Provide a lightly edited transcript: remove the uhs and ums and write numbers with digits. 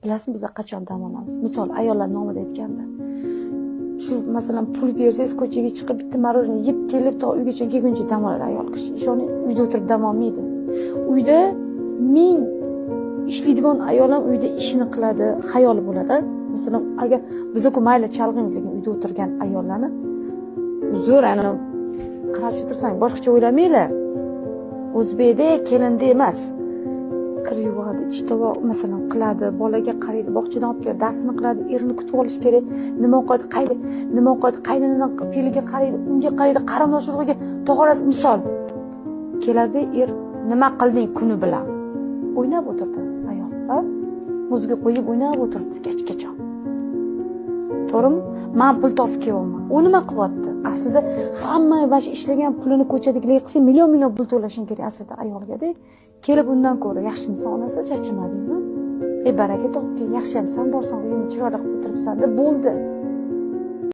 Bilasizmi, biz qachon dam olamiz? Misol ayollar nomida aytganda. Shu masalan pul bersangiz ko'chaga chiqib bitta marojniy yeb kelib to uygacha kelguncha dam oladi ayol kishi. Ishoning, uyda o'tirib dam olmaydi. Uyda ming ishlaydigan ayol ham uyda ishini qiladi, xayoli bo'ladi. Masalan, agar biz-ku mayli chalg'imiz, lekin uyda o'tirgan ayollarni uzr, ana qarab o'tirsang, boshqacha o'ylamanglar. O'zbekda kelindi emas. Kir yuvadi, ish tovoq masalan qiladi, bolaga qaraydi, bog'chadan olib keladi, darsini qiladi, erini kutib olish kerak. Nima o'qiydi, qaynonani fe'liga qaraydi, unga qaraydi, qarindosh urug'iga, tog'orasi misol. Keladi, nima qilding kuni bilan? O'ynab o'tirdi ayol, ha? Muzga qo'yib o'ynab o'tirdi kechgacha. To'g'rimi? Men pul topib kelyapman. U nima qilyapti? Aslida hamma bash ishlagan pulini ko'chadagilar qilsa million pul to'lashing kerak aslida ayolga-da. Kelib undan ko'ra yaxshimisan onasi, charchamadingmi? Baraka topib, yaxshi hamsan, borsang, uyingni chiroyli qilib o'tiribsan deb bo'ldi.